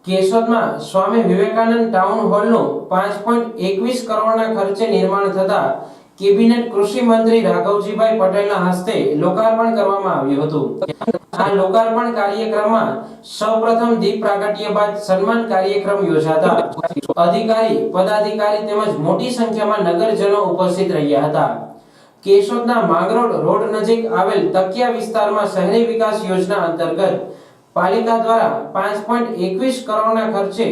કેશોદમાં Swami Vivekananda town હોલનું 5.21 કરોડના ખર્ચે નિર્માણ થતા કેબિનેટ કૃષિ મંત્રી રાઘવજીભાઈ પટેલના હસ્તે લોકાર્પણ કરવામાં આવ્યું હતું। આ લોકાર્પણ કાર્યક્રમમાં સૌપ્રથમ દીપ પ્રાગટ્ય બાદ સન્માન કાર્યક્રમ યોજાતા અધિકારી પદાધિકારી તેમજ મોટી સંખ્યામાં નગરજનો ઉપસ્થિત રહ્યા હતા। કેશોદના માંગરોળ રોડ નજીક આવેલ તકિયા વિસ્તારમાં શહેરી વિકાસ યોજના અંતર્ગત પાલિકા દ્વારા 5.21 કરોડના ખર્ચે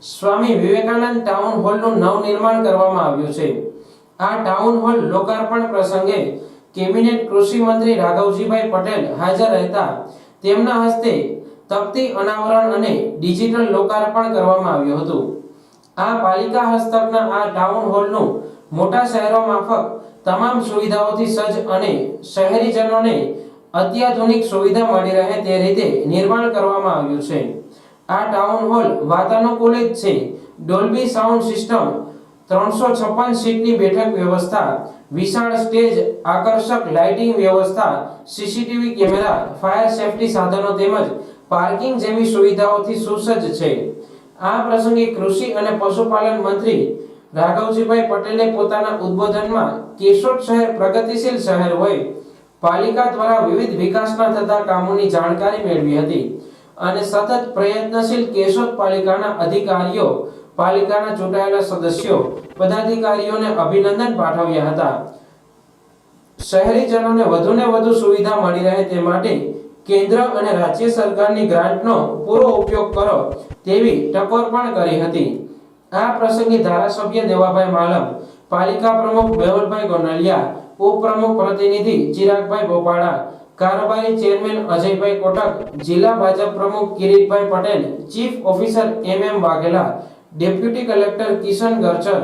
સ્વામી વિવેકાનંદ ટાઉન હોલનું નવનિર્માણ કરવામાં આવ્યું છે। આ ટાઉન હોલ લોકાર્પણ પ્રસંગે કેબિનેટ કૃષિ મંત્રી રાઘવજીભાઈ પટેલ હાજર રહેતા તેમના હસ્તે તકતી અનાવરણ અને ડિજિટલ લોકાર્પણ કરવામાં આવ્યું હતું। આ પાલિકા હસ્તકના આ ટાઉન હોલનું મોટા શહેરો માફક તમામ સુવિધાઓથી સજ્જ અને શહેરીજનોને અત્યાધુનિક સુવિધા મળી રહે તે રીતે નિર્માણ કરવામાં આવ્યું છે। આ ટાઉન હોલ વાતાનુકૂલિત છે। ડોલ્બી સાઉન્ડ સિસ્ટમ, 356 સીટની બેઠક વ્યવસ્થા, વિશાળ સ્ટેજ, આકર્ષક લાઇટિંગ વ્યવસ્થા, સીસીટીવી કેમેરા, ફાયર સેફટી સાધનો તેમજ પાર્કિંગ જેવી સુવિધાઓથી સુસજ્જ છે। આ પ્રસંગે કૃષિ અને પશુપાલન મંત્રી રાઘવજીભાઈ પટેલે પોતાના ઉદ્બોધનમાં કેશોદ શહેર પ્રગતિશીલ શહેર હોય, પાલિકા દ્વારા વિવિધ વિકાસના થતા કામોની જાણકારી મેળવી હતી અને સતત પ્રયત્નશીલ કેશોદ પાલિકાના અધિકારીઓ, પાલિકાના ચૂંટાયેલા સદસ્યો, પદાધિકારીઓને અભિનંદન પાઠવ્યા હતા। શહેરીજનોને વધુને વધુ સુવિધા મળી રહે તે માટે કેન્દ્ર અને રાજ્ય સરકારની ગ્રાન્ટનો પૂરો ઉપયોગ કરો તેવી ટકોર પણ કરી હતી। આ પ્રસંગે ધારાસભ્ય દેવાભાઈ માલમ, પાલિકા પ્રમુખ મેહુલભાઈ ગોંડલિયા, ઉપપ્રમુખ પ્રતિનિધિ ચિરાગભાઈ બોપાડા, કારોબારી ચેરમેન અજયભાઈ કોટક, જિલ્લા ભાજપ પ્રમુખ Kiritbhai Patel, chief officer MM Vaghela, deputy collector Kishan Garchar,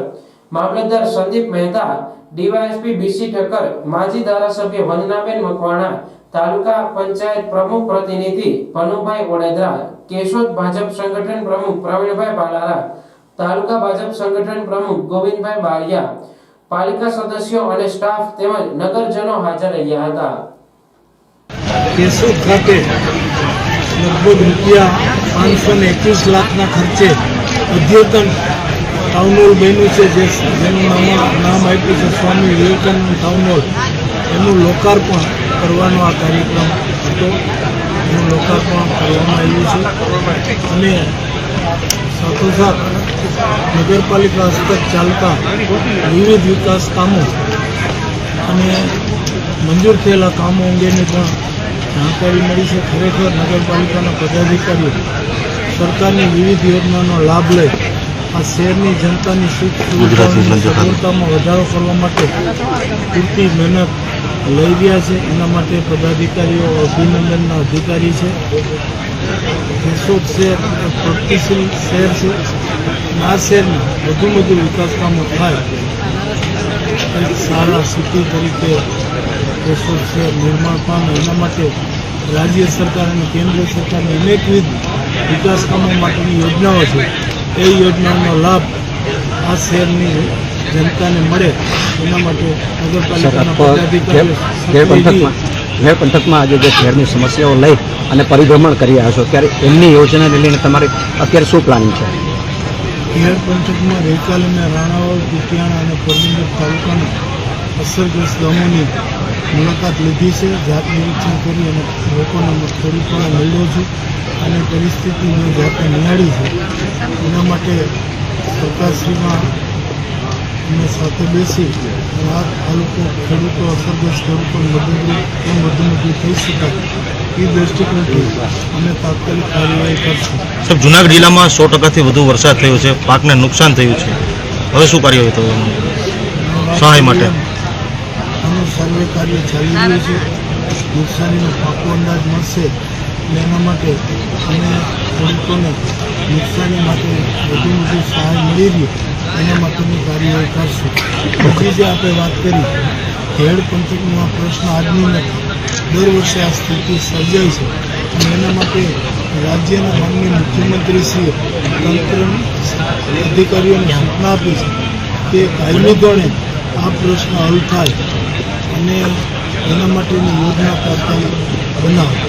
મામલતદાર સંદીપ મહેતા, ડીવાયએસપી BC ઠક્કર, માજી ધારાસભ્ય વંદનાબેન મકવાણા, તાલુકા પંચાયત પ્રમુખ પ્રતિનિધિ પનુભાઈ ઓડેદરા, કેશોદ ભાજપ સંગઠન પ્રમુખ પ્રવીણભાઈ બાલારા, તાલુકા ભાજપ સંગઠન પ્રમુખ ગોવિંદભાઈ બારિયા, પાલિકા સદસ્યો અને સ્ટાફ તેમજ નગરજનો હાજર રહ્યા હતા। કેશોદ ખાતે લગભગ ₹521 લાખના ખર્ચે અદ્યતન ટાઉન હોલ બન્યું છે, જેનું નામ આપ્યું છે સ્વામી વિવેકાનંદ ટાઉન હોલ। એનું લોકાર્પણ કરવાનો આ કાર્યક્રમ હતો। એનું લોકાર્પણ કરવામાં આવ્યું છે અને સાથોસાથ નગરપાલિકા હસ્તક ચાલતા વિવિધ વિકાસ કામો અને મંજૂર થયેલા કામો અંગેની પણ જાણકારી મળી છે। ખરેખર નગરપાલિકાના પદાધિકારીઓ સરકારની વિવિધ યોજનાનો લાભ લઈ આ શહેરની જનતાની સુખ સુવિધામાં વધારો કરવા માટે પૂરતી મહેનત લઈ રહ્યા છે। એના માટે પદાધિકારીઓ અભિનંદનના અધિકારી છે। કેશોદ શહેર પ્રગતિશીલ શહેર છે। આ શહેરમાં વધુ વિકાસ કામો થાય, એક સારા સિટી તરીકે કેશોદ શહેર નિર્માણ પામે એના માટે રાજ્ય સરકાર અને કેન્દ્ર સરકારની અનેકવિધ વિકાસ કામો માટેની યોજનાઓ છે। એ યોજનાઓનો લાભ આ શહેરની જનતાને મળે એના માટે નગરપાલિકાના પદાધિકારીઓ પંથકમાં આજે જે શહેરની સમસ્યાઓ લઈ અને પરિભ્રમણ કરી રહ્યા છો ત્યારે એમની યોજનાને લઈને તમારે અત્યારે શું પ્લાનિંગ છે? ખેર પંથકમાં ગઈકાલે મેં રાણાવાવ, કુતિયાણા અને પોરબંદર તાલુકાના અસરગ્રસ્ત ગામોની મુલાકાત લીધી છે। જાત નિરીક્ષણ કરી અને લોકોને ખેડૂતોને મળ્યો છું અને પરિસ્થિતિને જાતે નિહાળી છે। એના માટે સરકારશ્રીમાં અમે સાથે બેસી અને આ લોકો ખેડૂતો અસરગ્રસ્ત ખેડૂતોને કેમ વધુ થઈ શકાય એ દ્રષ્ટિકોણથી અમે તાત્કાલિક કાર્યવાહી કરશું। સાહેબ, જૂનાગઢ જિલ્લામાં 100%થી વધુ વરસાદ થયો છે, પાકને નુકસાન થયું છે, હવે શું કાર્યવાહી થયું સહાય માટે? આનું સર્વે કાર્ય ચાલી રહ્યું છે। નુકસાનીનો પાકો અંદાજ મળશે એટલે એના માટે અમે ખેડૂતોને નુકસાની માટે વધુ સહાય મળી રહી એના માટેની કાર્યવાહી કરશું। બીજી જે આપણે વાત કરી ખેડ પંથકનો આ પ્રશ્ન આજની નથી, દર વર્ષે આ સ્થિતિ સર્જાય છે અને એના માટે રાજ્યના માનનીય મુખ્યમંત્રીશ્રીએ તંત્ર અધિકારીઓને સૂચના આપી છે કે કાયમી ધોરણે આ પ્રશ્ન હલ થાય અને એના માટેની યોજના તાત્કાલિક બનાવે।